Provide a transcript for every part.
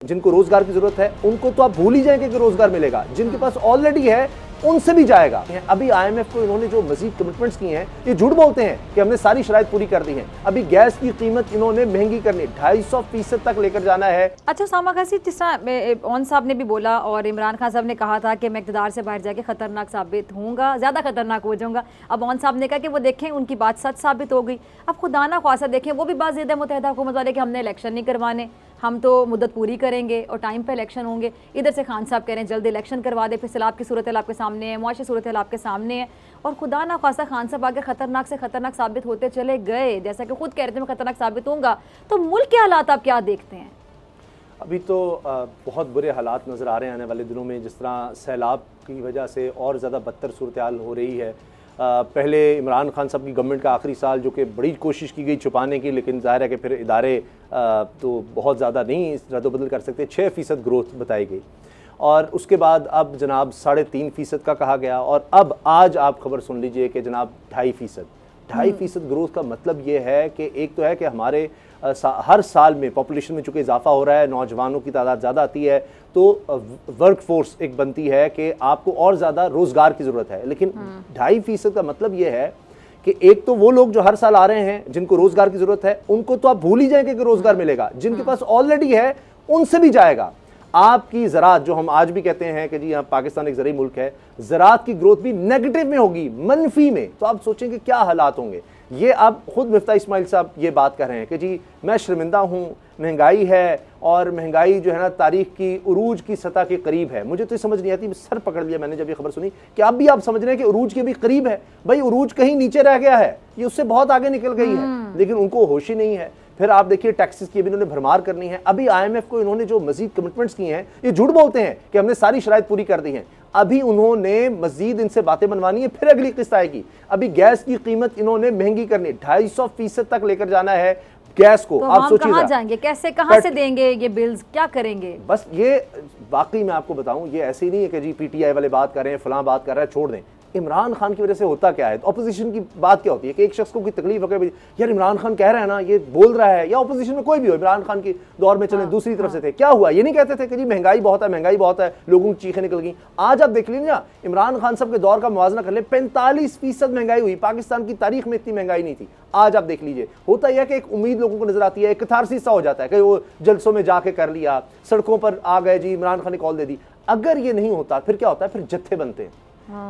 जिनको रोजगार की जरूरत है उनको तो आप भूल ही जाएंगे कि रोजगार मिलेगा, जिनके पास ऑलरेडी है उनसे भी जाएगा। अभी आईएमएफ को इन्होंने जो मजीद कमिटमेंट्स किए हैं, ये झूठ बोलते हैं कि हमने सारी शराइत पूरी कर दी हैं। अभी गैस की कीमत इन्होंने महंगी करनी 250% तक लेकर जाना है। अच्छा सामा खासी, जिस तरह ओन साहब ने भी बोला और इमरान खान साहब ने कहा था कि मैं इक़्तिदार से बाहर जाके खतरनाक साबित होऊंगा, ज़्यादा खतरनाक हो जाऊंगा। अब ओन साहब ने कहा कि वो देखें उनकी बात सच साबित हो गई। अब खुदा ना ख्वासा देखें वो भी बात ज़िद मुत्तहिदा हुकूमत वाले कि हमने इलेक्शन नहीं करवाने, हम तो मुद्दत पूरी करेंगे और टाइम पे इलेक्शन होंगे। इधर से खान साहब कह रहे हैं जल्द इलेक्शन करवा दे, फिर सैलाब की सूरत आपके सामने है, मुआशी सूरत आपके सामने है, और खुदा ना खासा खान साहब आगे खतरनाक से खतरनाक साबित होते चले गए, जैसा कि खुद कह रहे थे मैं खतरनाक साबित होऊंगा। तो मुल्क के हालात आप क्या देखते हैं? अभी तो बहुत बुरे हालात नज़र आ रहे हैं आने वाले दिनों में। जिस तरह सैलाब की वजह से और ज़्यादा बदतर सूरत हाल हो रही है। पहले इमरान खान साहब की गवर्नमेंट का आखिरी साल, जो कि बड़ी कोशिश की गई छुपाने की, लेकिन ज़ाहिर है कि फिर इदारे तो बहुत ज़्यादा नहीं रद्द-बदल कर सकते। 6% ग्रोथ बताई गई और उसके बाद अब जनाब 3.5% का कहा गया, और अब आज आप खबर सुन लीजिए कि जनाब 2.5% ग्रोथ का मतलब ये है कि एक तो है कि हमारे हर साल में पॉपुलेशन में चूँकि इजाफा हो रहा है, नौजवानों की तादाद ज़्यादा आती है, तो वर्क फोर्स एक बनती है कि आपको और ज़्यादा रोज़गार की ज़रूरत है। लेकिन 2.5% का मतलब ये है कि एक तो वो लोग जो हर साल आ रहे हैं जिनको रोज़गार की ज़रूरत है उनको तो आप भूल ही जाएंगे कि रोज़गार मिलेगा, जिनके पास ऑलरेडी है उनसे भी जाएगा। आपकी ज़राअत, जो हम आज भी कहते हैं कि जी यहाँ पाकिस्तान एक ज़रूरी मुल्क है, ज़राअत की ग्रोथ भी नेगेटिव में होगी, मनफी में। तो आप सोचेंगे क्या हालात होंगे। ये अब खुद मिफ्ता इस्माइल साहब ये बात कर रहे हैं कि जी मैं शर्मिंदा हूँ, महंगाई है, और महंगाई जो है ना तारीख की उरूज की सतह के करीब है। मुझे तो समझ नहीं आती, सर पकड़ लिया मैंने जब ये खबर सुनी कि अब भी आप समझ रहे हैं कि उरूज के भी करीब है। भाई उरूज कहीं नीचे रह गया है, ये उससे बहुत आगे निकल गई है, लेकिन उनको होश ही नहीं है। फिर आप देखिए टैक्सेस की भी इन्होंने भरमार करनी है। अभी आईएमएफ को इन्होंने जो मजीद कमिटमेंट्स किए हैं, ये झूठ बोलते हैं कि हमने सारी शराइत पूरी कर दी हैं। अभी उन्होंने मजीद इनसे बातें बनवानी है, फिर अगली किस्त आएगी। अभी गैस की कीमत इन्होंने महंगी करनी 250% तक लेकर जाना है गैस को। तो आप सोचिए कहां जाएंगे, कैसे, कहां से देंगे ये बिल्स, क्या करेंगे? बस ये वाकई मैं आपको बताऊं, ये ऐसे ही नहीं है कि जी पीटीआई वाले बात कर रहे हैं, फलां बात कर रहे हैं, छोड़ दें। इमरान खान की वजह से होता क्या है, ऑपोजिशन की बात क्या होती है कि एक शख्स को कोई तकलीफ हो गई, यार इमरान खान कह रहा है ना, ये बोल रहा है, या ऑपोजिशन में कोई भी हो, इमरान खान के दौर में चले दूसरी तरफ से थे, क्या हुआ, ये नहीं कहते थे कि जी महंगाई बहुत है, महंगाई बहुत है, लोगों की चीखें निकल गई। आज आप देख लीजिए ना, इमरान खान साहब के दौर का मुवाजना कर ले, 45% महंगाई हुई। पाकिस्तान की तारीख में इतनी महंगाई नहीं थी। आज आप देख लीजिए, होता यह है कि एक उम्मीद लोगों को नजर आती है, एक कथारसिस सा हो जाता है कि वो जलसों में जाके कर लिया, सड़कों पर आ गए, जी इमरान खान ने कॉल दे दी। अगर ये नहीं होता फिर क्या होता है, फिर जत्थे बनते हैं।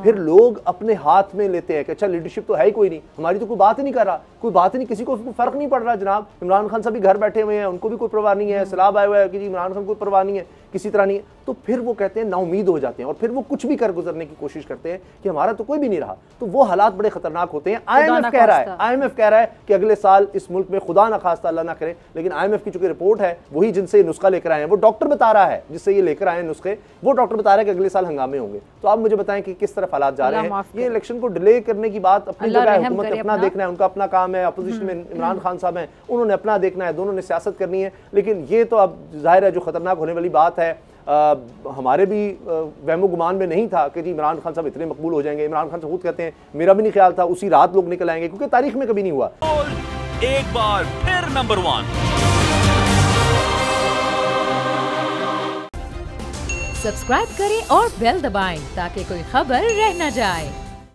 फिर लोग अपने हाथ में लेते हैं कि अच्छा लीडरशिप तो है ही कोई नहीं, हमारी तो कोई बात ही नहीं कर रहा, कोई बात ही नहीं, किसी को फर्क नहीं पड़ रहा। जनाब इमरान खान साहब भी घर बैठे हुए हैं, उनको भी कोई परवाह नहीं है, सैलाब आया हुआ है कि जी इमरान खान को परवाह नहीं है, किसी तरह नहीं है। तो फिर वो कहते हैं नाउमीद हो जाते हैं, और फिर वो कुछ भी कर गुजरने की कोशिश करते हैं कि हमारा तो कोई भी नहीं रहा। तो वो हालात बड़े खतरनाक होते हैं। आईएमएफ कह रहा है कि अगले साल इस मुल्क में खुदा ना खास्ता अल्लाह ना करे, लेकिन आईएमएफ की चूंकि रिपोर्ट है, वही जिनसे नुस्खा लेकर आए हैं, वो डॉक्टर बता रहा है, जिससे ये लेकर आए हैं नुस्खे, वो डॉक्टर बता रहा है कि अगले साल हंगामे होंगे। तो आप मुझे बताएं कि किस तरफ हालात जा रहे हैं। ये इलेक्शन को डिले करने की बात अपनी जगह है, हुकूमत ने अपना देखना है, उनका अपना काम है। अपोजिशन में इमरान खान साहब हैं, उन्होंने अपना देखना है, दोनों ने सियासत करनी है। लेकिन ये तो अब जाहिर है जो खतरनाक होने वाली बात है, हमारे भी वहमो गुमान में नहीं था कि जी इमरान खान साहब इतने मकबूल हो जाएंगे। इमरान खान साहब खुद कहते हैं मेरा भी नहीं ख्याल था, उसी रात लोग निकल आएंगे, क्योंकि तारीख में कभी नहीं हुआ। एक बार फिर नंबर 1 सब्सक्राइब करें और बेल दबाएं ताकि कोई खबर रह न जाए।